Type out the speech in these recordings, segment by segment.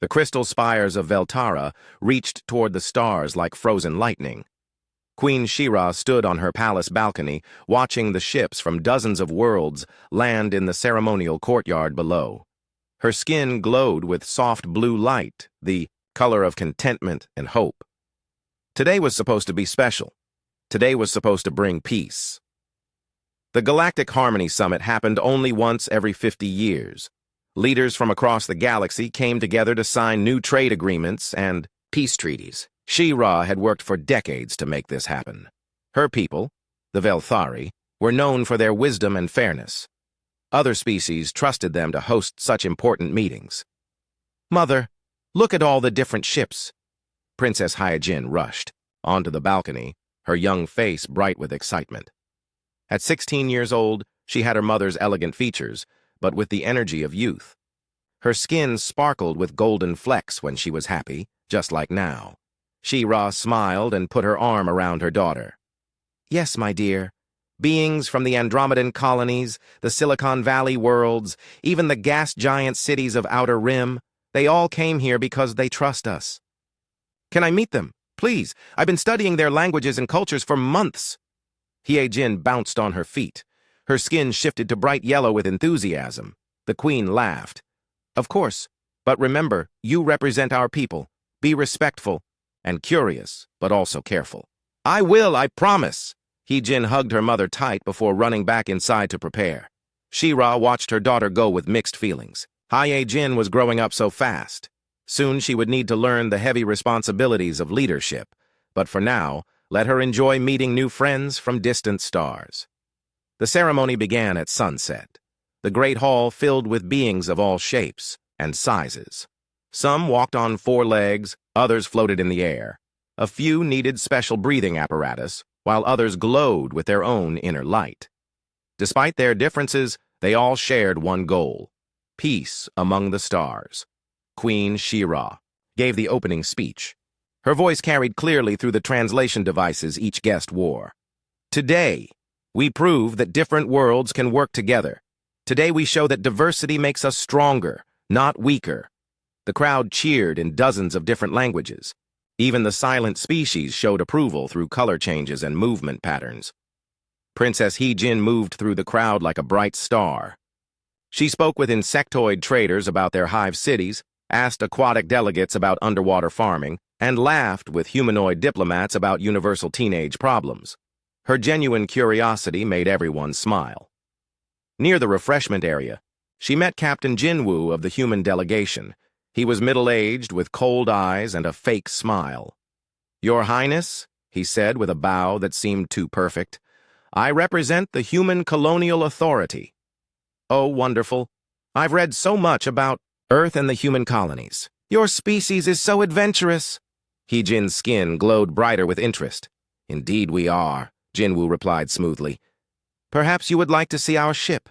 The crystal spires of Veltara reached toward the stars like frozen lightning. Queen She-Ra stood on her palace balcony, watching the ships from dozens of worlds land in the ceremonial courtyard below. Her skin glowed with soft blue light, the color of contentment and hope. Today was supposed to be special. Today was supposed to bring peace. The Galactic Harmony Summit happened only once every 50 years. Leaders from across the galaxy came together to sign new trade agreements and peace treaties. She-Ra had worked for decades to make this happen. Her people, the Velthari, were known for their wisdom and fairness. Other species trusted them to host such important meetings. "Mother, look at all the different ships." Princess Hyojin rushed onto the balcony, her young face bright with excitement. At 16 years old, she had her mother's elegant features, but with the energy of youth. Her skin sparkled with golden flecks when she was happy, just like now. She-Ra smiled and put her arm around her daughter. "Yes, my dear. Beings from the Andromedan colonies, the Silicon Valley worlds, even the gas giant cities of Outer Rim, they all came here because they trust us." "Can I meet them? Please, I've been studying their languages and cultures for months." Hyojin bounced on her feet. Her skin shifted to bright yellow with enthusiasm. The queen laughed. "Of course, but remember, you represent our people. Be respectful and curious, but also careful." "I will, I promise." Hyojin hugged her mother tight before running back inside to prepare. She-Ra watched her daughter go with mixed feelings. Hyojin was growing up so fast. Soon she would need to learn the heavy responsibilities of leadership, but for now, let her enjoy meeting new friends from distant stars. The ceremony began at sunset. The great hall filled with beings of all shapes and sizes. Some walked on 4 legs, others floated in the air. A few needed special breathing apparatus, while others glowed with their own inner light. Despite their differences, they all shared one goal: peace among the stars. Queen She-Ra gave the opening speech. Her voice carried clearly through the translation devices each guest wore. "Today, we prove that different worlds can work together. Today we show that diversity makes us stronger, not weaker." The crowd cheered in dozens of different languages. Even the silent species showed approval through color changes and movement patterns. Princess Hyojin moved through the crowd like a bright star. She spoke with insectoid traders about their hive cities, asked aquatic delegates about underwater farming, and laughed with humanoid diplomats about universal teenage problems. Her genuine curiosity made everyone smile. Near the refreshment area, she met Captain Jinwoo of the human delegation. He was middle-aged, with cold eyes and a fake smile. "Your Highness," he said with a bow that seemed too perfect, "I represent the Human Colonial Authority." "Oh, wonderful. I've read so much about Earth and the human colonies. Your species is so adventurous." Hyojin's skin glowed brighter with interest. "Indeed we are," Jinwoo replied smoothly. "Perhaps you would like to see our ship.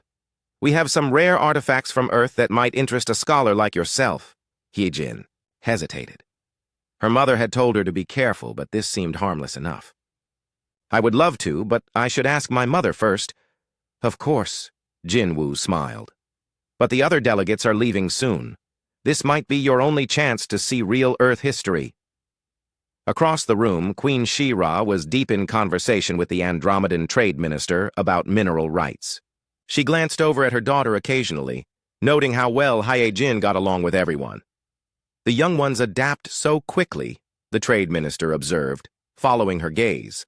We have some rare artifacts from Earth that might interest a scholar like yourself." Hyojin hesitated. Her mother had told her to be careful, but this seemed harmless enough. "I would love to, but I should ask my mother first." "Of course," Jinwoo smiled. "But the other delegates are leaving soon. This might be your only chance to see real Earth history." Across the room, Queen She-Ra was deep in conversation with the Andromedan Trade Minister about mineral rights. She glanced over at her daughter occasionally, noting how well Hyojin got along with everyone. "The young ones adapt so quickly," the Trade Minister observed, following her gaze.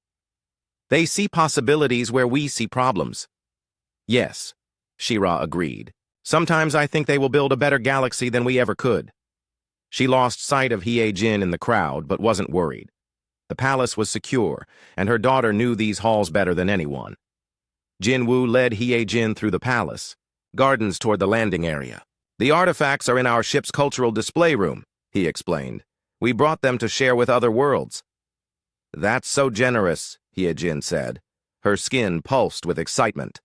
"They see possibilities where we see problems." "Yes," She-Ra agreed. "Sometimes I think they will build a better galaxy than we ever could." She lost sight of Hyojin in the crowd, but wasn't worried. The palace was secure, and her daughter knew these halls better than anyone. Jinwoo led Hyojin through the palace, gardens toward the landing area. "The artifacts are in our ship's cultural display room," he explained. "We brought them to share with other worlds." "That's so generous," Hyojin said. Her skin pulsed with excitement.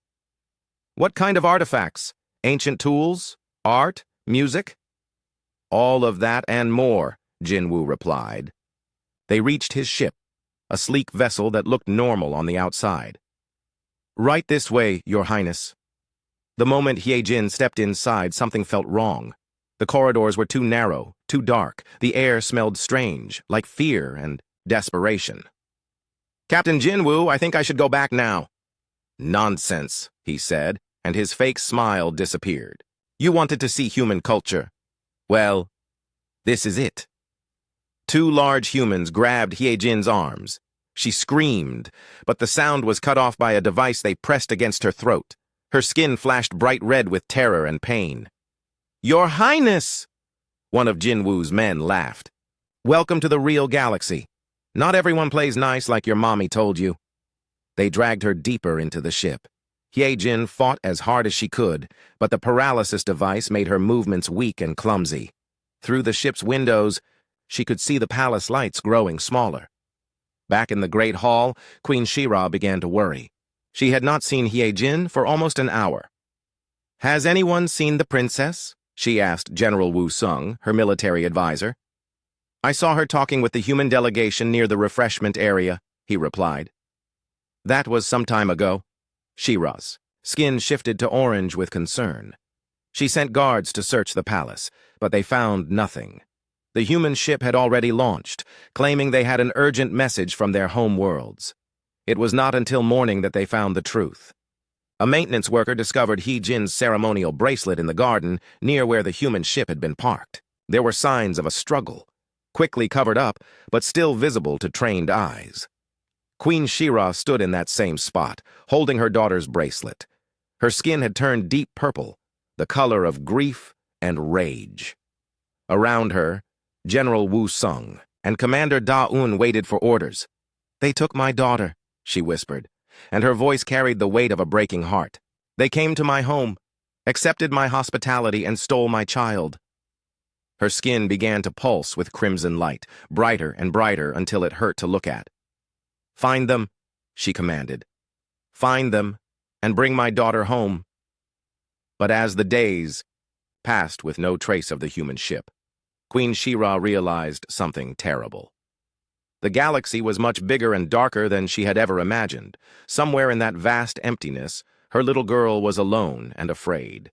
"What kind of artifacts? Ancient tools? Art? Music?" "All of that and more," Jinwoo replied. They reached his ship, a sleek vessel that looked normal on the outside. "Right this way, Your Highness." The moment Hyojin stepped inside, something felt wrong. The corridors were too narrow, too dark. The air smelled strange, like fear and desperation. "Captain Jinwoo, I think I should go back now." "Nonsense," he said, and his fake smile disappeared. "You wanted to see human culture. Well, this is it." Two large humans grabbed Hyejin's arms. She screamed, but the sound was cut off by a device they pressed against her throat. Her skin flashed bright red with terror and pain. "Your Highness!" One of Jinwoo's men laughed. "Welcome to the real galaxy. Not everyone plays nice like your mommy told you." They dragged her deeper into the ship. Hyejin fought as hard as she could, but the paralysis device made her movements weak and clumsy. Through the ship's windows, she could see the palace lights growing smaller. Back in the Great Hall, Queen She-Ra began to worry. She had not seen Hyejin for almost an hour. "Has anyone seen the princess?" she asked General Wu Sung, her military advisor. "I saw her talking with the human delegation near the refreshment area," he replied. That was some time ago. She-Ra's skin shifted to orange with concern. She sent guards to search the palace, but they found nothing. The human ship had already launched, claiming they had an urgent message from their home worlds. It was not until morning that they found the truth. A maintenance worker discovered Hyejin's ceremonial bracelet in the garden near where the human ship had been parked. There were signs of a struggle, quickly covered up, but still visible to trained eyes. Queen She-Ra stood in that same spot, holding her daughter's bracelet. Her skin had turned deep purple, the color of grief and rage. Around her, General Wu Sung and Commander Da-Un waited for orders. "They took my daughter," she whispered, and her voice carried the weight of a breaking heart. "They came to my home, accepted my hospitality, and stole my child." Her skin began to pulse with crimson light, brighter and brighter until it hurt to look at. "Find them," she commanded. "Find them, and bring my daughter home." But as the days passed with no trace of the human ship, Queen She-Ra realized something terrible. The galaxy was much bigger and darker than she had ever imagined. Somewhere in that vast emptiness, her little girl was alone and afraid.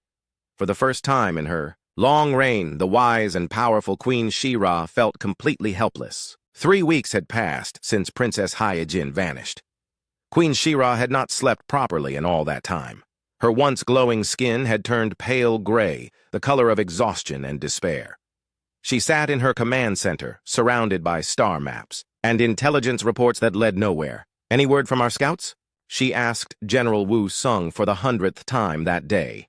For the first time in her long reign, the wise and powerful Queen She-Ra felt completely helpless. 3 weeks had passed since Princess Hyejin vanished. Queen She-Ra had not slept properly in all that time. Her once glowing skin had turned pale gray, the color of exhaustion and despair. She sat in her command center, surrounded by star maps and intelligence reports that led nowhere. "Any word from our scouts?" she asked General Wu Sung for the 100th time that day.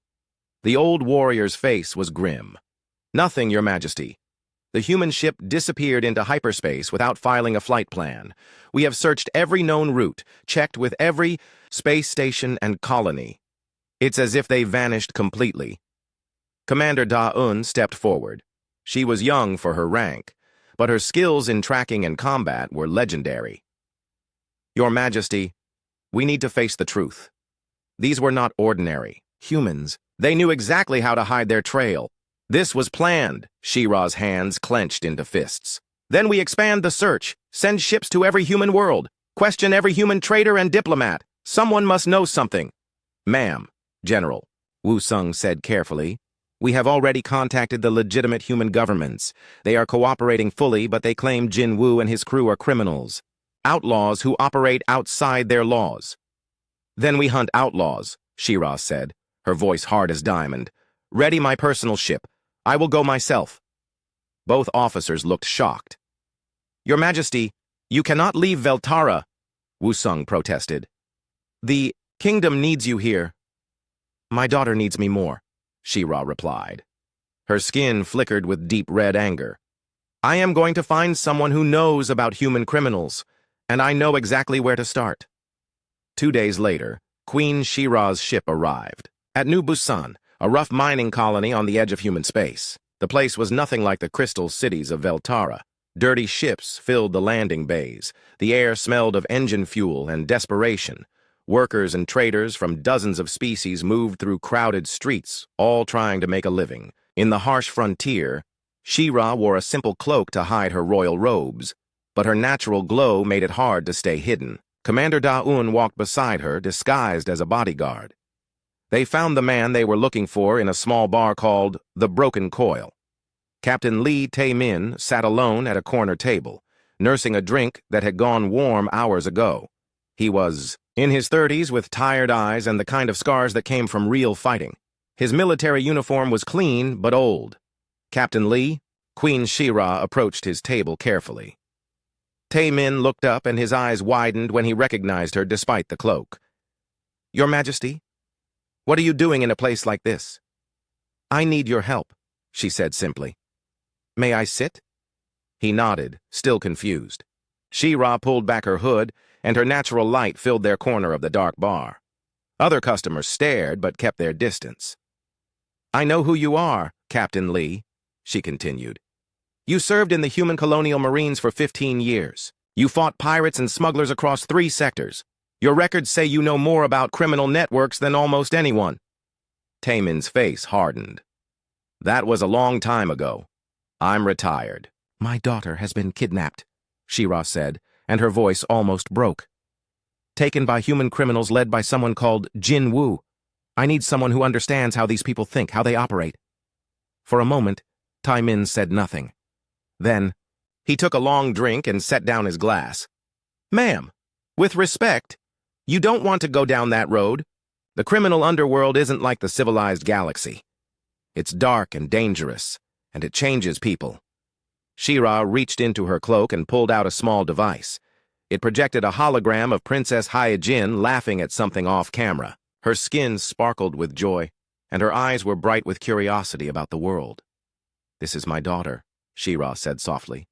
The old warrior's face was grim. "Nothing, Your Majesty. The human ship disappeared into hyperspace without filing a flight plan. We have searched every known route, checked with every space station and colony. It's as if they vanished completely." Commander Da-Un stepped forward. She was young for her rank, but her skills in tracking and combat were legendary. "Your Majesty, we need to face the truth. These were not ordinary humans. They knew exactly how to hide their trail. This was planned." She-Ra's hands clenched into fists. "Then we expand the search, send ships to every human world, question every human trader and diplomat. Someone must know something." "Ma'am," General Wu Sung said carefully, "we have already contacted the legitimate human governments. They are cooperating fully, but they claim Jin Wu and his crew are criminals, outlaws who operate outside their laws." "Then we hunt outlaws," She-Ra said, her voice hard as diamond. "Ready my personal ship. I will go myself." Both officers looked shocked. "Your Majesty, you cannot leave Veltara," Wu Sung protested. "The kingdom needs you here." "My daughter needs me more," She-Ra replied. Her skin flickered with deep red anger. "I am going to find someone who knows about human criminals, and I know exactly where to start." 2 days later, Queen She-Ra's ship arrived at New Busan, a rough mining colony on the edge of human space. The place was nothing like the crystal cities of Veltara. Dirty ships filled the landing bays. The air smelled of engine fuel and desperation. Workers and traders from dozens of species moved through crowded streets, all trying to make a living. In the harsh frontier, She-Ra wore a simple cloak to hide her royal robes, but her natural glow made it hard to stay hidden. Commander Da-Un walked beside her, disguised as a bodyguard. They found the man they were looking for in a small bar called the Broken Coil. Captain Lee Tae-min sat alone at a corner table, nursing a drink that had gone warm hours ago. He was in his 30s with tired eyes and the kind of scars that came from real fighting. His military uniform was clean but old. Captain Lee, Queen She-Ra approached his table carefully. Tae-min looked up and his eyes widened when he recognized her despite the cloak. "Your Majesty, what are you doing in a place like this?" "I need your help," she said simply. "May I sit?" He nodded, still confused. She-Ra pulled back her hood, and her natural light filled their corner of the dark bar. Other customers stared but kept their distance. "I know who you are, Captain Lee," she continued. "You served in the human colonial marines for 15 years. You fought pirates and smugglers across 3 sectors. Your records say you know more about criminal networks than almost anyone." Taemin's face hardened. "That was a long time ago. I'm retired." "My daughter has been kidnapped," She-Ra said, and her voice almost broke. "Taken by human criminals led by someone called Jin Woo. I need someone who understands how these people think, how they operate." For a moment, Tae-min said nothing. Then, he took a long drink and set down his glass. "Ma'am, with respect, you don't want to go down that road. The criminal underworld isn't like the civilized galaxy. It's dark and dangerous, and it changes people." She-Ra reached into her cloak and pulled out a small device. It projected a hologram of Princess Hyejin laughing at something off-camera. Her skin sparkled with joy, and her eyes were bright with curiosity about the world. "This is my daughter," She-Ra said softly.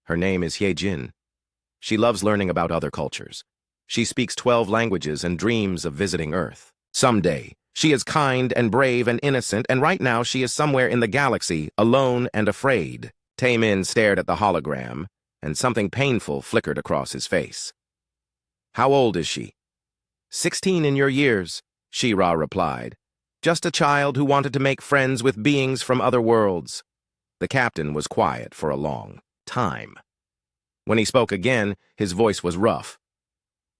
"Her name is Hyejin. She loves learning about other cultures. She speaks 12 languages and dreams of visiting Earth. Someday, she is kind and brave and innocent, and right now she is somewhere in the galaxy, alone and afraid." Tae-min stared at the hologram, and something painful flickered across his face. "How old is she?" 16 in your years," She-Ra replied. "Just a child who wanted to make friends with beings from other worlds." The captain was quiet for a long time. When he spoke again, his voice was rough.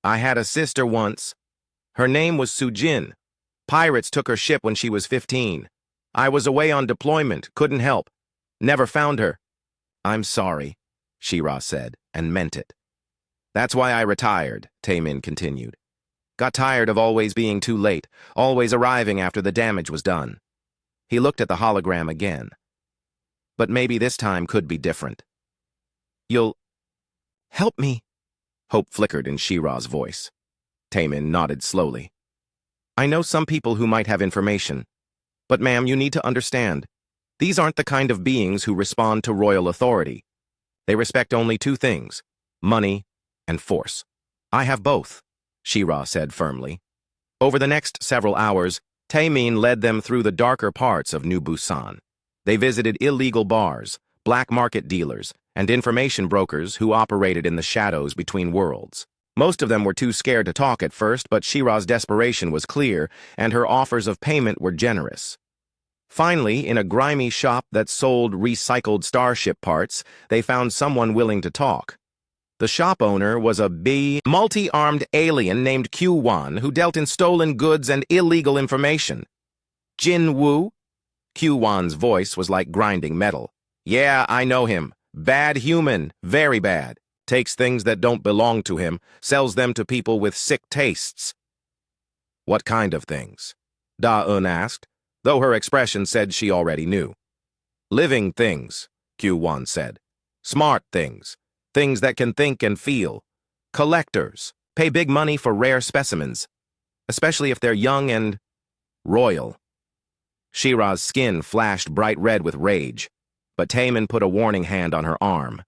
"I had a sister once. Her name was Sujin. Pirates took her ship when she was 15. I was away on deployment, couldn't help. Never found her." "I'm sorry," She-Ra said, and meant it. "That's why I retired," Tae-min continued. "Got tired of always being too late, always arriving after the damage was done." He looked at the hologram again. "But maybe this time could be different. You'll help me?" Hope flickered in She-Ra's voice. Tae-min nodded slowly. "I know some people who might have information. But ma'am, you need to understand. These aren't the kind of beings who respond to royal authority. They respect only 2 things, money and force. I have both," She-Ra said firmly. Over the next several hours, Tae-min led them through the darker parts of New Busan. They visited illegal bars, black market dealers, and information brokers who operated in the shadows between worlds. Most of them were too scared to talk at first, but She-Ra's desperation was clear, and her offers of payment were generous. Finally, in a grimy shop that sold recycled starship parts, they found someone willing to talk. The shop owner was a multi-armed alien named Q-Wan who dealt in stolen goods and illegal information. "Jin Woo?" Q-Wan's voice was like grinding metal. "Yeah, I know him. Bad human, very bad. Takes things that don't belong to him, sells them to people with sick tastes." "What kind of things?" Da-Un asked, though her expression said she already knew. "Living things," Q-Wan said. "Smart things. Things that can think and feel. Collectors. Pay big money for rare specimens. Especially if they're young and royal." She-Ra's skin flashed bright red with rage, but Tae-min put a warning hand on her arm.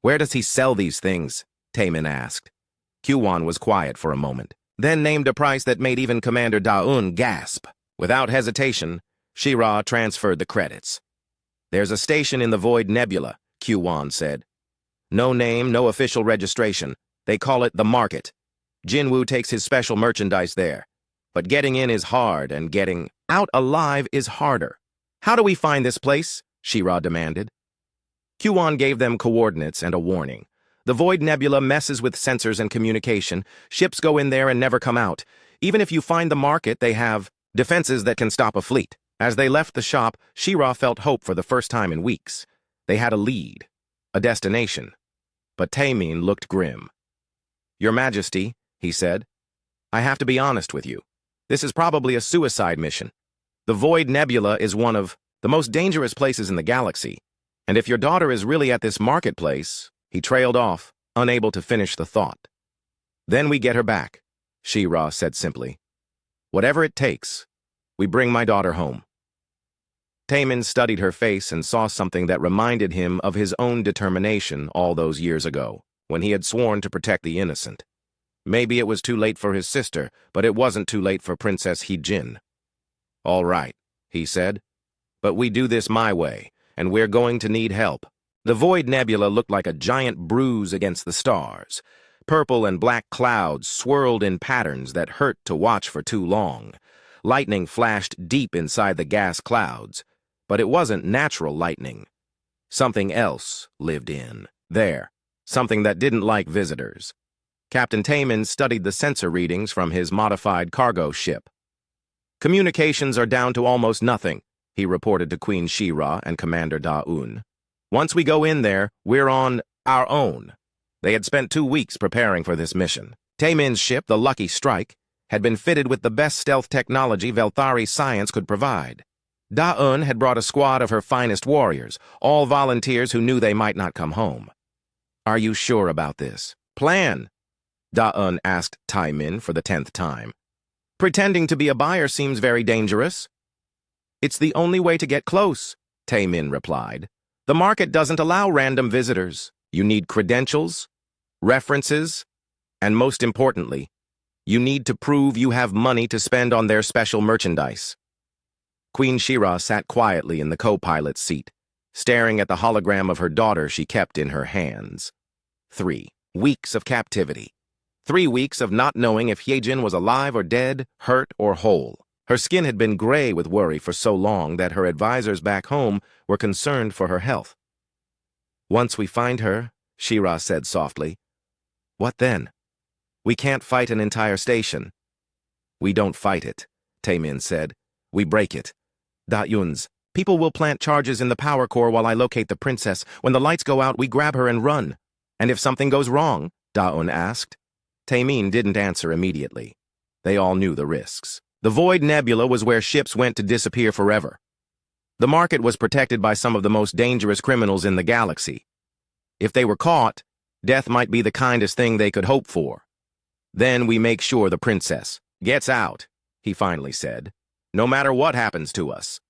"Where does he sell these things?" Tae-min asked. Q-Wan was quiet for a moment, then named a price that made even Commander Da-Un gasp. Without hesitation, She-Ra transferred the credits. "There's a station in the Void Nebula," Q-Wan said. "No name, no official registration. They call it the Market. Jinwoo takes his special merchandise there. But getting in is hard, and getting out alive is harder." "How do we find this place?" She-Ra demanded. Q-Wan gave them coordinates and a warning. "The Void Nebula messes with sensors and communication. Ships go in there and never come out. Even if you find the Market, they have defenses that can stop a fleet. As they left the shop, She-Ra felt hope for the first time in weeks. They had a lead, a destination. But Taemin looked grim. "Your Majesty," he said, "I have to be honest with you. This is probably a suicide mission. The Void Nebula is one of the most dangerous places in the galaxy, and if your daughter is really at this marketplace—" He trailed off, unable to finish the thought. "Then we get her back," She-Ra said simply. "Whatever it takes, we bring my daughter home." Taemin studied her face and saw something that reminded him of his own determination all those years ago, when he had sworn to protect the innocent. Maybe it was too late for his sister, but it wasn't too late for Princess Hee-Jin. "All right," he said, "but we do this my way, and we're going to need help." The Void Nebula looked like a giant bruise against the stars. Purple and black clouds swirled in patterns that hurt to watch for too long. Lightning flashed deep inside the gas clouds, but it wasn't natural lightning. Something else lived in there, something that didn't like visitors. Captain Taemin studied the sensor readings from his modified cargo ship. "Communications are down to almost nothing," he reported to Queen She-Ra and Commander Da-Un. "Once we go in there, we're on our own." They had spent 2 weeks preparing for this mission. Taemin's ship, the Lucky Strike, had been fitted with the best stealth technology Velthari science could provide. Da-Un had brought a squad of her finest warriors, all volunteers who knew they might not come home. "Are you sure about this plan?" Da-Un asked Taemin for the 10th time. "Pretending to be a buyer seems very dangerous." "It's the only way to get close," Taemin replied. "The market doesn't allow random visitors. You need credentials, references, and most importantly, you need to prove you have money to spend on their special merchandise." Queen She-Ra sat quietly in the co-pilot's seat, staring at the hologram of her daughter she kept in her hands. 3 weeks of captivity. 3 weeks of not knowing if Hee-Jin was alive or dead, hurt or whole. Her skin had been gray with worry for so long that her advisors back home were concerned for her health. "Once we find her," She-Ra said softly, "what then? We can't fight an entire station." "We don't fight it," Taemin said. "We break it. Da-Un's, people will plant charges in the power core while I locate the princess. When the lights go out, we grab her and run." "And if something goes wrong?" Da-Un asked. Taemin didn't answer immediately. They all knew the risks. The Void Nebula was where ships went to disappear forever. The market was protected by some of the most dangerous criminals in the galaxy. If they were caught, death might be the kindest thing they could hope for. "Then we make sure the princess gets out," he finally said, "no matter what happens to us."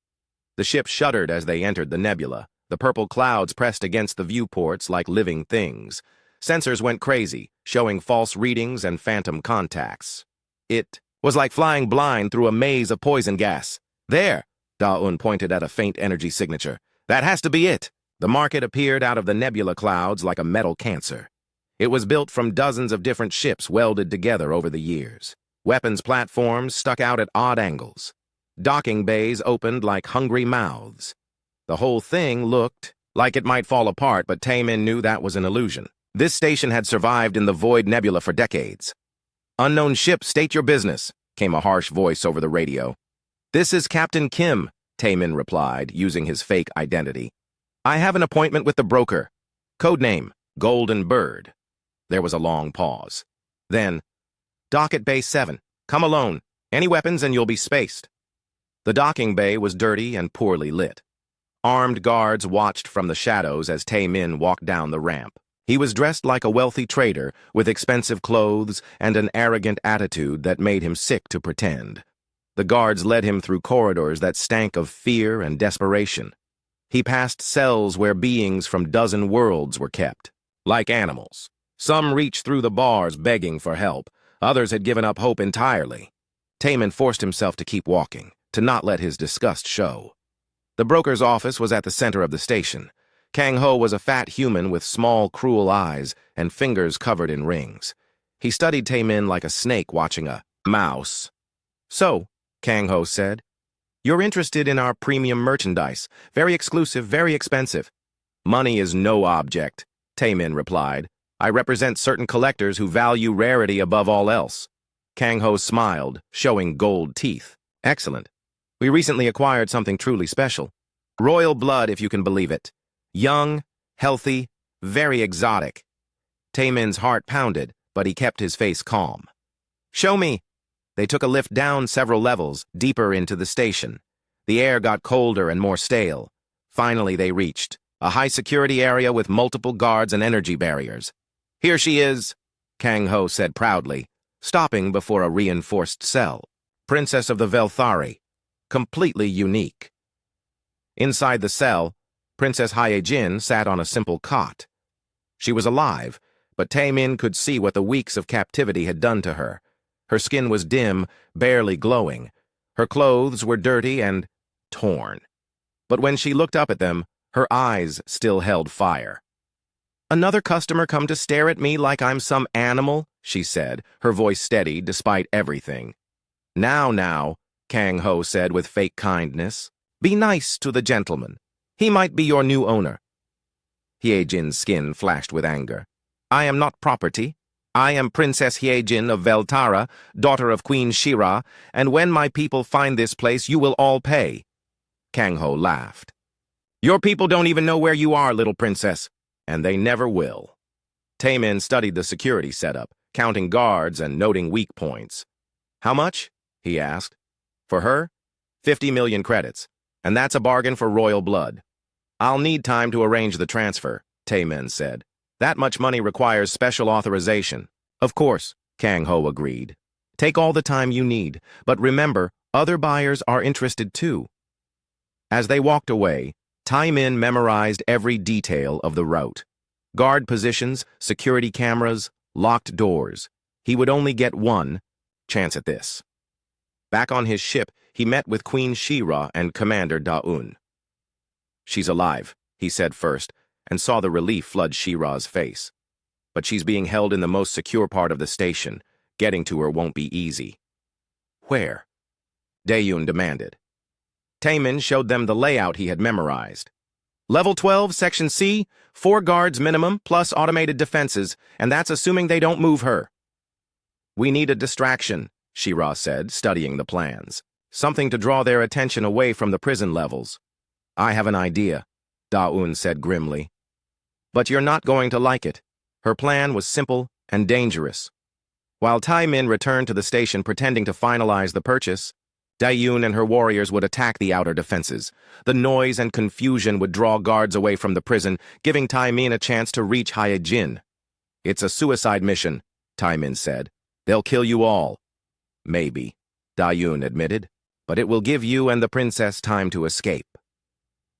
The ship shuddered as they entered the nebula. The purple clouds pressed against the viewports like living things. Sensors went crazy, showing false readings and phantom contacts. It was like flying blind through a maze of poison gas. "There," Da-Un pointed at a faint energy signature. "That has to be it." The market appeared out of the nebula clouds like a metal cancer. It was built from dozens of different ships welded together over the years. Weapons platforms stuck out at odd angles. Docking bays opened like hungry mouths. The whole thing looked like it might fall apart, but Taemin knew that was an illusion. This station had survived in the Void Nebula for decades. "Unknown ship, state your business," came a harsh voice over the radio. "This is Captain Kim," Taemin replied, using his fake identity. "I have an appointment with the broker. Codename, Golden Bird." There was a long pause. Then, "Dock at Bay 7. Come alone. Any weapons and you'll be spaced." The docking bay was dirty and poorly lit. Armed guards watched from the shadows as Taemin walked down the ramp. He was dressed like a wealthy trader, with expensive clothes and an arrogant attitude that made him sick to pretend. The guards led him through corridors that stank of fear and desperation. He passed cells where beings from dozen worlds were kept, like animals. Some reached through the bars begging for help. Others had given up hope entirely. Taemin forced himself to keep walking, to not let his disgust show. The broker's office was at the center of the station. Kang-Ho was a fat human with small, cruel eyes and fingers covered in rings. He studied Taemin like a snake watching a mouse. "So," Kang-Ho said, "you're interested in our premium merchandise. Very exclusive, very expensive." "Money is no object," Taemin replied. "I represent certain collectors who value rarity above all else." Kang-Ho smiled, showing gold teeth. "Excellent. We recently acquired something truly special. Royal blood, if you can believe it. Young, healthy, very exotic. Taemin's heart pounded, but he kept his face calm. Show me. They took a lift down several levels, deeper into the station. The air got colder and more stale. Finally, they reached a high-security area with multiple guards and energy barriers. Here she is, Kang Ho said proudly, stopping before a reinforced cell. Princess of the Velthari, completely unique. Inside the cell, Princess Hyejin sat on a simple cot. She was alive, but Taemin could see what the weeks of captivity had done to her. Her skin was dim, barely glowing. Her clothes were dirty and torn. But when she looked up at them, her eyes still held fire. "Another customer come to stare at me like I'm some animal," she said, her voice steady despite everything. Now, Kang Ho said with fake kindness. "Be nice to the gentleman. He might be your new owner." Hyejin's skin flashed with anger. "I am not property. I am Princess Hyejin of Veltara, daughter of Queen Shira, and when my people find this place, you will all pay." Kang Ho laughed. "Your people don't even know where you are, little princess, and they never will." Taemin studied the security setup, counting guards and noting weak points. "How much?" he asked. "For her? 50 million credits, and that's a bargain for royal blood." "I'll need time to arrange the transfer," Taemin said. "That much money requires special authorization." "Of course," Kang Ho agreed. "Take all the time you need, but remember, other buyers are interested too." As they walked away, Taemin memorized every detail of the route. Guard positions, security cameras, locked doors. He would only get one chance at this. Back on his ship, he met with Queen Shira and Commander Da-un. "She's alive," he said first, and saw the relief flood Shira's face. "But she's being held in the most secure part of the station. Getting to her won't be easy." "Where?" Da-un demanded. Taemin showed them the layout he had memorized. "Level 12, Section C, 4 guards minimum, plus automated defenses, and that's assuming they don't move her." "We need a distraction," Shira said, studying the plans. "Something to draw their attention away from the prison levels." "I have an idea," Da-un said grimly. "But you're not going to like it." Her plan was simple and dangerous. While Taemin returned to the station pretending to finalize the purchase, Da-un and her warriors would attack the outer defenses. The noise and confusion would draw guards away from the prison, giving Taemin a chance to reach Hyejin. "It's a suicide mission," Taemin said. "They'll kill you all." "Maybe," Da-un admitted, "but it will give you and the princess time to escape.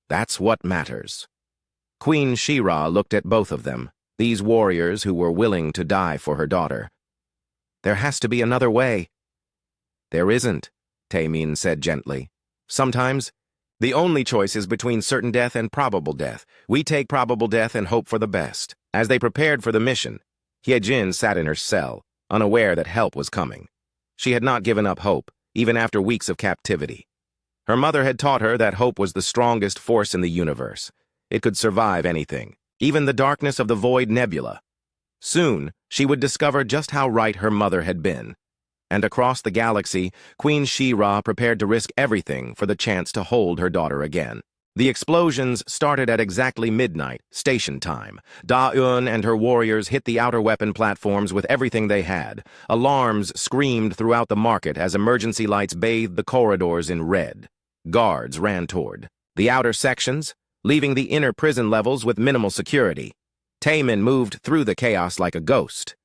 That's what matters." Queen Shira looked at both of them, these warriors who were willing to die for her daughter. "There has to be another way." "There isn't," Taemin said gently. "Sometimes, the only choice is between certain death and probable death. We take probable death and hope for the best." As they prepared for the mission, Hyejin sat in her cell, unaware that help was coming. She had not given up hope, even after weeks of captivity. Her mother had taught her that hope was the strongest force in the universe. It could survive anything, even the darkness of the Void Nebula. Soon, she would discover just how right her mother had been. And across the galaxy, Queen Shira prepared to risk everything for the chance to hold her daughter again. The explosions started at exactly midnight, station time. Da-un and her warriors hit the outer weapon platforms with everything they had. Alarms screamed throughout the market as emergency lights bathed the corridors in red. Guards ran toward the outer sections, leaving the inner prison levels with minimal security. Taemin moved through the chaos like a ghost.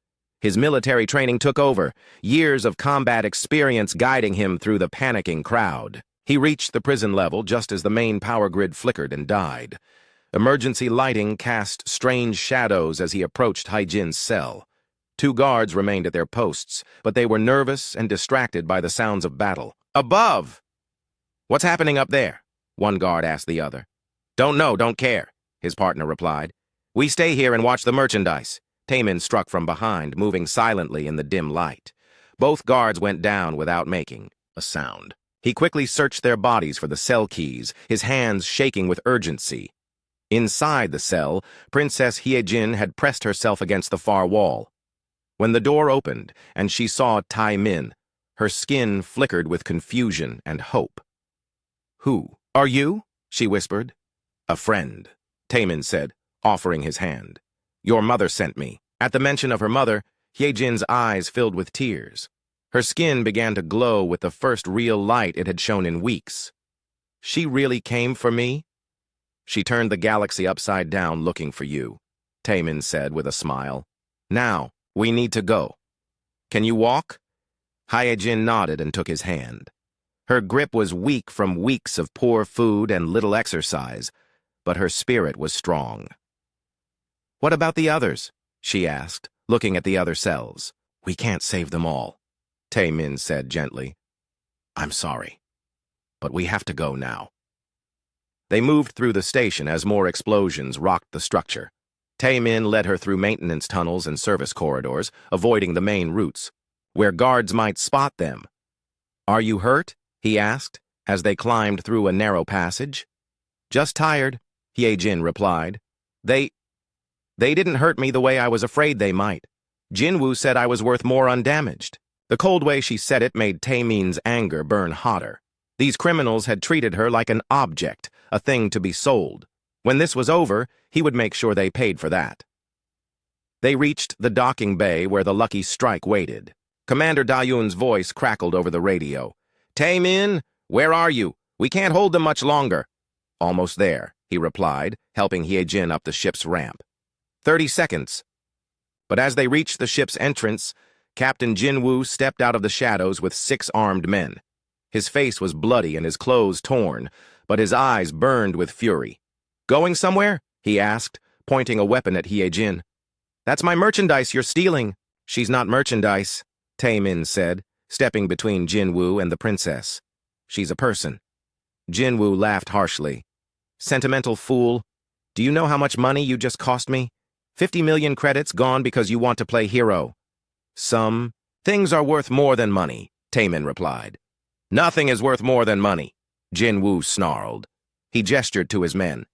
His military training took over, years of combat experience guiding him through the panicking crowd. He reached the prison level just as the main power grid flickered and died. Emergency lighting cast strange shadows as he approached Hyejin's cell. 2 guards remained at their posts, but they were nervous and distracted by the sounds of battle. "Above!" "What's happening up there?" one guard asked the other. "Don't know, don't care," his partner replied. "We stay here and watch the merchandise." Taemin struck from behind, moving silently in the dim light. Both guards went down without making a sound. He quickly searched their bodies for the cell keys, his hands shaking with urgency. Inside the cell, Princess Hyejin had pressed herself against the far wall. When the door opened and she saw Taemin, her skin flickered with confusion and hope. Who are you? She whispered. A friend, Taemin said, offering his hand. Your mother sent me. At the mention of her mother, Hyejin's eyes filled with tears. Her skin began to glow with the first real light it had shown in weeks. She really came for me? She turned the galaxy upside down looking for you, Taemin said with a smile. Now, we need to go. Can you walk? Hyejin nodded and took his hand. Her grip was weak from weeks of poor food and little exercise, but her spirit was strong. What about the others? She asked, looking at the other cells. We can't save them all, Taemin said gently. I'm sorry, but we have to go now. They moved through the station as more explosions rocked the structure. Taemin led her through maintenance tunnels and service corridors, avoiding the main routes, where guards might spot them. Are you hurt? He asked, as they climbed through a narrow passage. Just tired, Hyejin replied. They didn't hurt me the way I was afraid they might. Jinwoo said I was worth more undamaged. The cold way she said it made Taemin's anger burn hotter. These criminals had treated her like an object, a thing to be sold. When this was over, he would make sure they paid for that. They reached the docking bay where the Lucky Strike waited. Commander Da-Yoon's voice crackled over the radio. Taemin, where are you? We can't hold them much longer. Almost there, he replied, helping Hyejin up the ship's ramp. 30 seconds. But as they reached the ship's entrance, Captain Jinwoo stepped out of the shadows with 6 armed men. His face was bloody and his clothes torn, but his eyes burned with fury. Going somewhere? He asked, pointing a weapon at Hyejin. That's my merchandise you're stealing. She's not merchandise, Taemin said, stepping between Jinwoo and the princess. She's a person. Jinwoo laughed harshly. Sentimental fool. Do you know how much money you just cost me? 50 million credits gone because you want to play hero. Some things are worth more than money, Taemin replied. Nothing is worth more than money, Jinwoo snarled. He gestured to his men.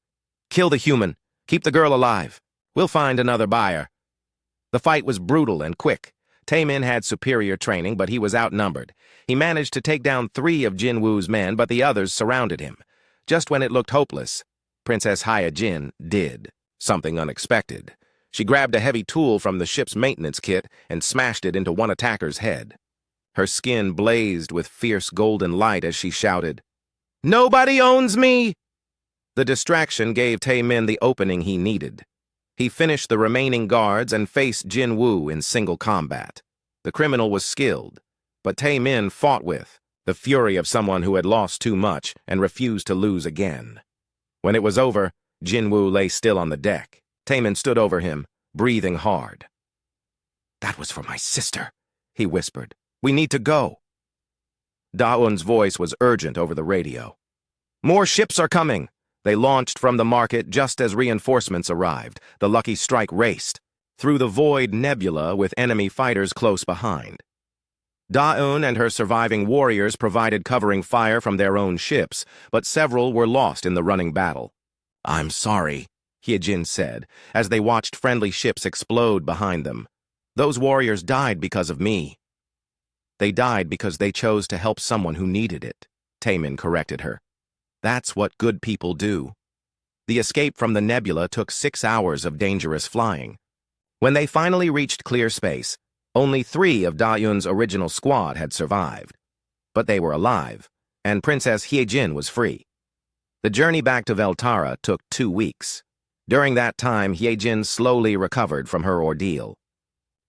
Kill the human. Keep the girl alive. We'll find another buyer. The fight was brutal and quick. Taemin had superior training, but he was outnumbered. He managed to take down 3 of Jinwoo's men, but the others surrounded him. Just when it looked hopeless, Princess Hyejin did something unexpected. She grabbed a heavy tool from the ship's maintenance kit and smashed it into one attacker's head. Her skin blazed with fierce golden light as she shouted, Nobody owns me! The distraction gave Taemin the opening he needed. He finished the remaining guards and faced Jinwoo in single combat. The criminal was skilled, but Taemin fought with the fury of someone who had lost too much and refused to lose again. When it was over, Jinwoo lay still on the deck. Taemin stood over him, breathing hard. That was for my sister, he whispered. We need to go. Da-Eun's voice was urgent over the radio. More ships are coming. They launched from the market just as reinforcements arrived. The Lucky Strike raced through the void nebula with enemy fighters close behind. Da-Eun and her surviving warriors provided covering fire from their own ships, but several were lost in the running battle. I'm sorry, Hyejin said, as they watched friendly ships explode behind them. Those warriors died because of me. They died because they chose to help someone who needed it, Taemin corrected her. That's what good people do. The escape from the nebula took 6 hours of dangerous flying. When they finally reached clear space, only 3 of Da-Eun's original squad had survived. But they were alive, and Princess Hyejin was free. The journey back to Veltara took 2 weeks. During that time, Hyejin slowly recovered from her ordeal.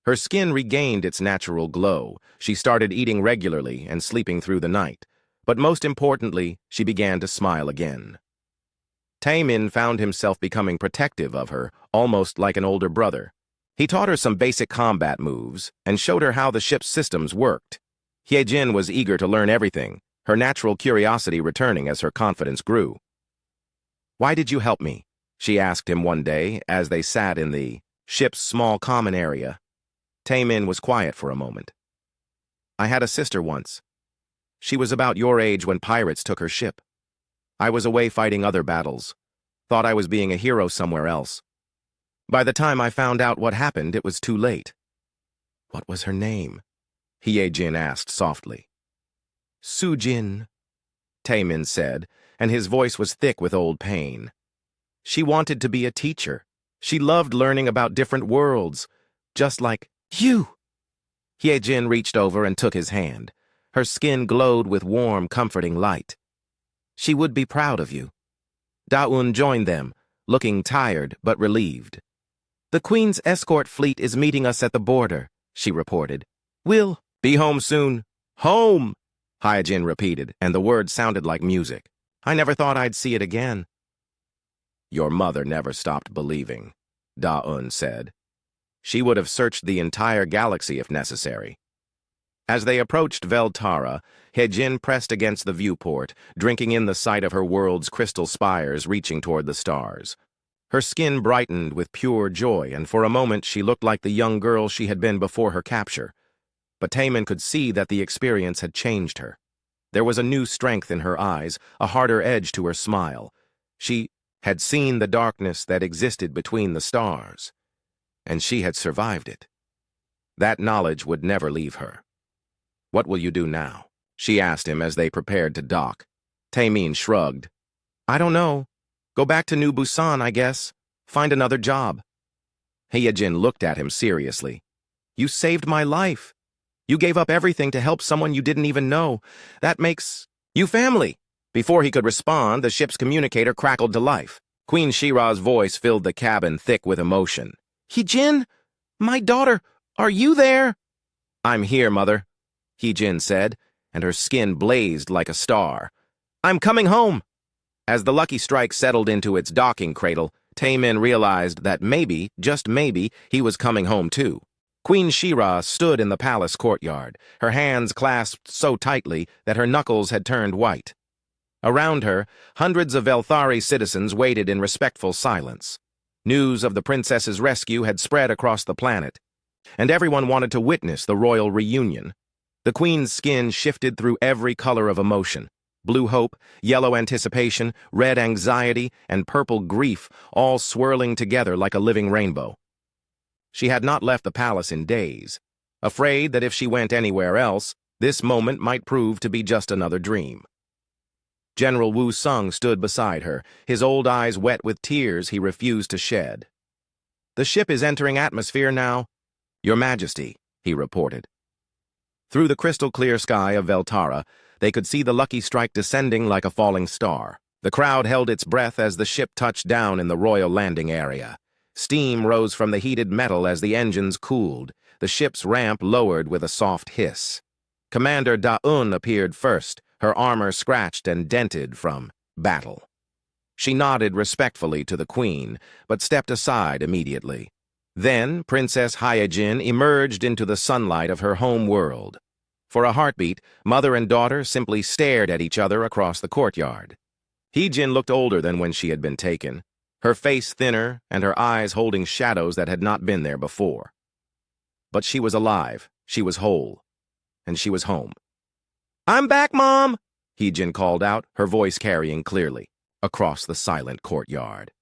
Her skin regained its natural glow. She started eating regularly and sleeping through the night. But most importantly, she began to smile again. Taemin found himself becoming protective of her, almost like an older brother. He taught her some basic combat moves and showed her how the ship's systems worked. Hyejin was eager to learn everything, her natural curiosity returning as her confidence grew. Why did you help me? She asked him one day as they sat in the ship's small common area. Taemin was quiet for a moment. I had a sister once. She was about your age when pirates took her ship. I was away fighting other battles. Thought I was being a hero somewhere else. By the time I found out what happened, it was too late. What was her name? Hyejin asked softly. Sujin, Taemin said, and his voice was thick with old pain. She wanted to be a teacher. She loved learning about different worlds, just like you. Hyejin reached over and took his hand. Her skin glowed with warm, comforting light. She would be proud of you. Daun joined them, looking tired but relieved. The Queen's escort fleet is meeting us at the border, she reported. We'll be home soon. Home, Hyejin repeated, and the words sounded like music. I never thought I'd see it again. Your mother never stopped believing, Daun said. She would have searched the entire galaxy if necessary. As they approached Veltara, Hyejin pressed against the viewport, drinking in the sight of her world's crystal spires reaching toward the stars. Her skin brightened with pure joy, and for a moment she looked like the young girl she had been before her capture. But Taemin could see that the experience had changed her. There was a new strength in her eyes, a harder edge to her smile. She had seen the darkness that existed between the stars, and she had survived it. That knowledge would never leave her. What will you do now? She asked him as they prepared to dock. Taemin shrugged. I don't know. Go back to New Busan, I guess. Find another job. Hyejin looked at him seriously. You saved my life. You gave up everything to help someone you didn't even know. That makes you family. Before he could respond, the ship's communicator crackled to life. Queen Shira's voice filled the cabin thick with emotion. Hyejin, my daughter, are you there? I'm here, Mother, Hyejin said, and her skin blazed like a star. I'm coming home. As the Lucky Strike settled into its docking cradle, Taemin realized that maybe, just maybe, he was coming home too. Queen Shira stood in the palace courtyard, her hands clasped so tightly that her knuckles had turned white. Around her, hundreds of Velthari citizens waited in respectful silence. News of the princess's rescue had spread across the planet, and everyone wanted to witness the royal reunion. The queen's skin shifted through every color of emotion. Blue hope, yellow anticipation, red anxiety, and purple grief, all swirling together like a living rainbow. She had not left the palace in days, afraid that if she went anywhere else, this moment might prove to be just another dream. General Wu Sung stood beside her, his old eyes wet with tears he refused to shed. The ship is entering atmosphere now, Your Majesty, he reported. Through the crystal-clear sky of Veltara, they could see the Lucky Strike descending like a falling star. The crowd held its breath as the ship touched down in the royal landing area. Steam rose from the heated metal as the engines cooled. The ship's ramp lowered with a soft hiss. Commander Daun appeared first, her armor scratched and dented from battle. She nodded respectfully to the queen, but stepped aside immediately. Then Princess Hyejin emerged into the sunlight of her home world. For a heartbeat, mother and daughter simply stared at each other across the courtyard. Hyejin looked older than when she had been taken, her face thinner and her eyes holding shadows that had not been there before. But she was alive, she was whole, and she was home. I'm back, Mom, Hyejin called out, her voice carrying clearly across the silent courtyard.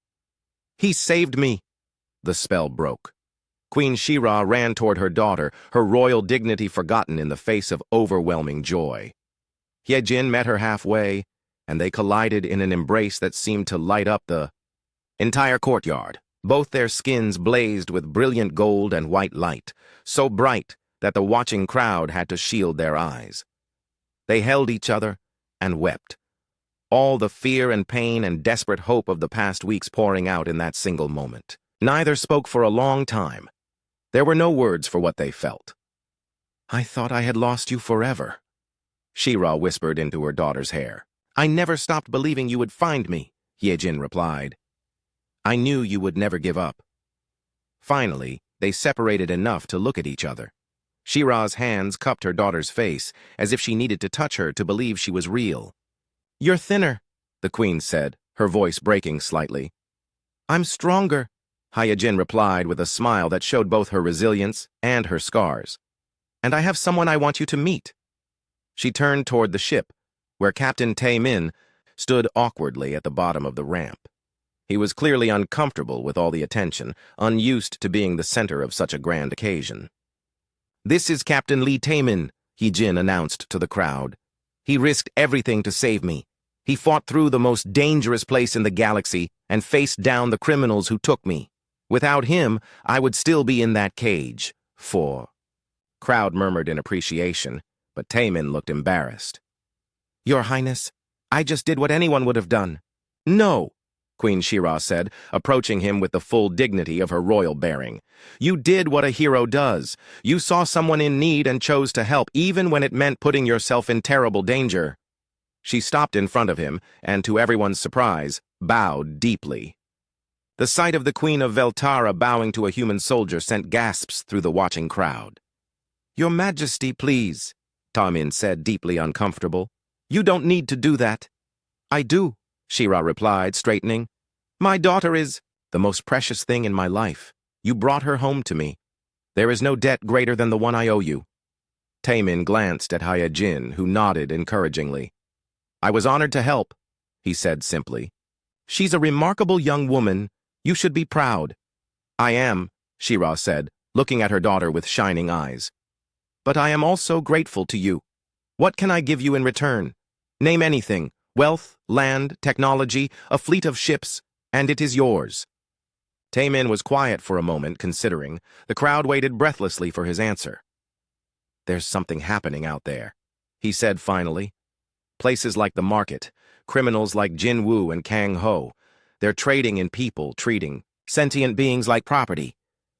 He saved me. The spell broke. Queen Shira ran toward her daughter, her royal dignity forgotten in the face of overwhelming joy. Hyejin met her halfway, and they collided in an embrace that seemed to light up the entire courtyard. Both their skins blazed with brilliant gold and white light, so bright that the watching crowd had to shield their eyes. They held each other and wept, all the fear and pain and desperate hope of the past weeks pouring out in that single moment. Neither spoke for a long time. There were no words for what they felt. I thought I had lost you forever, Shira whispered into her daughter's hair. I never stopped believing you would find me, Hyejin replied. I knew you would never give up. Finally, they separated enough to look at each other. Shira's hands cupped her daughter's face, as if she needed to touch her to believe she was real. You're thinner, the queen said, her voice breaking slightly. I'm stronger, Hyejin replied with a smile that showed both her resilience and her scars. And I have someone I want you to meet. She turned toward the ship, where Captain Taemin stood awkwardly at the bottom of the ramp. He was clearly uncomfortable with all the attention, unused to being the center of such a grand occasion. This is Captain Lee Taemin, Hyejin announced to the crowd. He risked everything to save me. He fought through the most dangerous place in the galaxy and faced down the criminals who took me. Without him, I would still be in that cage. Crowd murmured in appreciation, but Taemin looked embarrassed. Your Highness, I just did what anyone would have done. No, Queen She-Ra said, approaching him with the full dignity of her royal bearing. You did what a hero does. You saw someone in need and chose to help, even when it meant putting yourself in terrible danger. She stopped in front of him, and to everyone's surprise, bowed deeply. The sight of the Queen of Veltara bowing to a human soldier sent gasps through the watching crowd. Your Majesty, please, Taemin said, deeply uncomfortable. You don't need to do that. I do, She-Ra replied, straightening. My daughter is the most precious thing in my life. You brought her home to me. There is no debt greater than the one I owe you. Taemin glanced at Hyejin, who nodded encouragingly. I was honored to help, he said simply. She's a remarkable young woman. You should be proud. I am, She-Ra said, looking at her daughter with shining eyes. But I am also grateful to you. What can I give you in return? Name anything. Wealth, land, technology, a fleet of ships, and it is yours. Taemin was quiet for a moment, considering. The crowd waited breathlessly for his answer. There's something happening out there, he said finally. Places like the market, criminals like Jin Woo and Kang Ho, they're trading in people, treating sentient beings like property.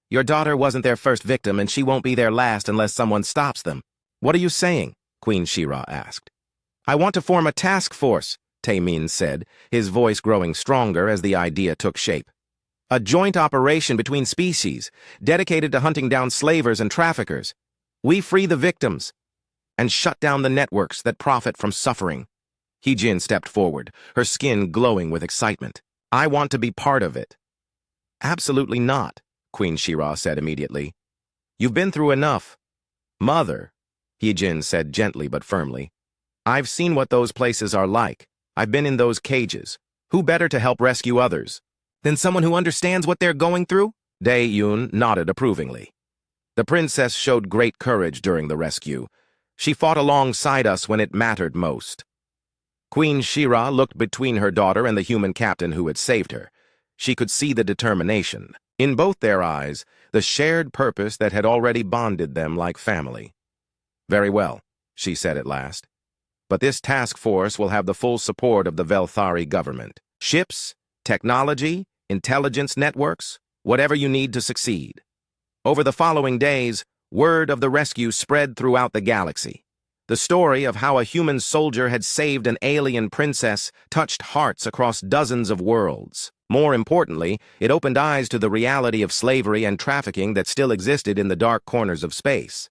Your daughter wasn't their first victim, and she won't be their last unless someone stops them. What are you saying? Queen She-Ra asked. I want to form a task force, Taemin said, his voice growing stronger as the idea took shape. A joint operation between species, dedicated to hunting down slavers and traffickers. We free the victims and shut down the networks that profit from suffering. Hyejin stepped forward, her skin glowing with excitement. I want to be part of it. Absolutely not, Queen She-Ra said immediately. You've been through enough. Mother, Hyejin said gently but firmly. I've seen what those places are like. I've been in those cages. Who better to help rescue others than someone who understands what they're going through? Dae-Yoon nodded approvingly. The princess showed great courage during the rescue. She fought alongside us when it mattered most. Queen She-Ra looked between her daughter and the human captain who had saved her. She could see the determination, in both their eyes, the shared purpose that had already bonded them like family. Very well, she said at last. But this task force will have the full support of the Velthari government. Ships, technology, intelligence networks, whatever you need to succeed. Over the following days, word of the rescue spread throughout the galaxy. The story of how a human soldier had saved an alien princess touched hearts across dozens of worlds. More importantly, it opened eyes to the reality of slavery and trafficking that still existed in the dark corners of space.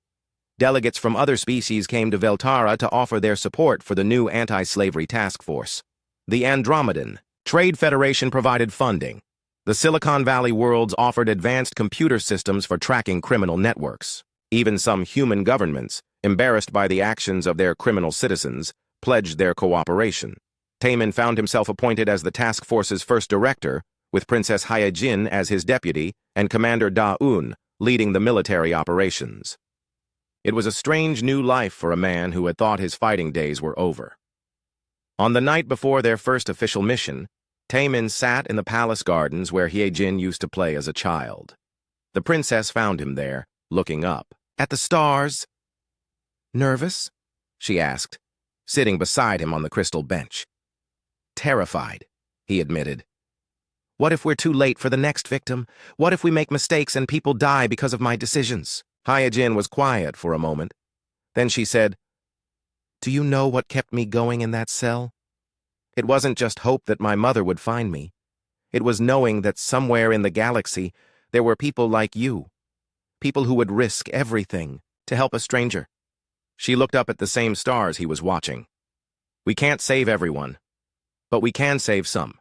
Delegates from other species came to Veltara to offer their support for the new anti-slavery task force. The Andromedan Trade Federation provided funding. The Silicon Valley worlds offered advanced computer systems for tracking criminal networks. Even some human governments, embarrassed by the actions of their criminal citizens, pledged their cooperation. Taemin found himself appointed as the task force's first director, with Princess Hyejin as his deputy and Commander Da-Un leading the military operations. It was a strange new life for a man who had thought his fighting days were over. On the night before their first official mission, Taemin sat in the palace gardens where Hyejin used to play as a child. The princess found him there, looking up at the stars. Nervous? She asked, sitting beside him on the crystal bench. Terrified, he admitted. What if we're too late for the next victim? What if we make mistakes and people die because of my decisions? Hyejin was quiet for a moment. Then she said, Do you know what kept me going in that cell? It wasn't just hope that my mother would find me. It was knowing that somewhere in the galaxy there were people like you. People who would risk everything to help a stranger. She looked up at the same stars he was watching. We can't save everyone, but we can save some.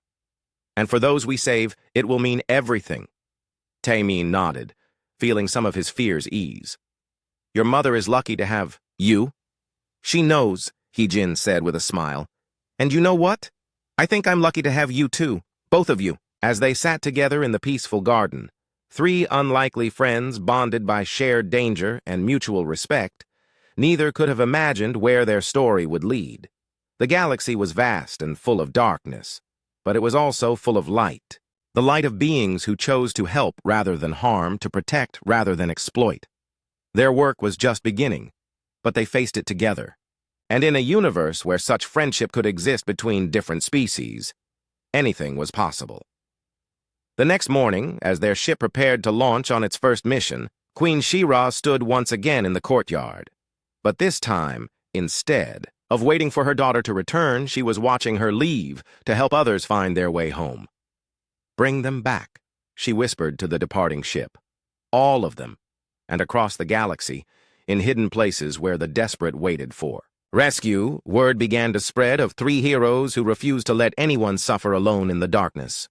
And for those we save, it will mean everything. Taemin nodded, feeling some of his fears ease. Your mother is lucky to have you. She knows, Hyejin said with a smile. And you know what? I think I'm lucky to have you too, both of you. As they sat together in the peaceful garden, three unlikely friends bonded by shared danger and mutual respect, neither could have imagined where their story would lead. The galaxy was vast and full of darkness, but it was also full of light. The light of beings who chose to help rather than harm, to protect rather than exploit. Their work was just beginning, but they faced it together. And in a universe where such friendship could exist between different species, anything was possible. The next morning, as their ship prepared to launch on its first mission, Queen She-Ra stood once again in the courtyard. But this time, instead of waiting for her daughter to return, she was watching her leave to help others find their way home. "Bring them back," she whispered to the departing ship. All of them, and across the galaxy, in hidden places where the desperate waited for rescue. Word began to spread of 3 heroes who refused to let anyone suffer alone in the darkness.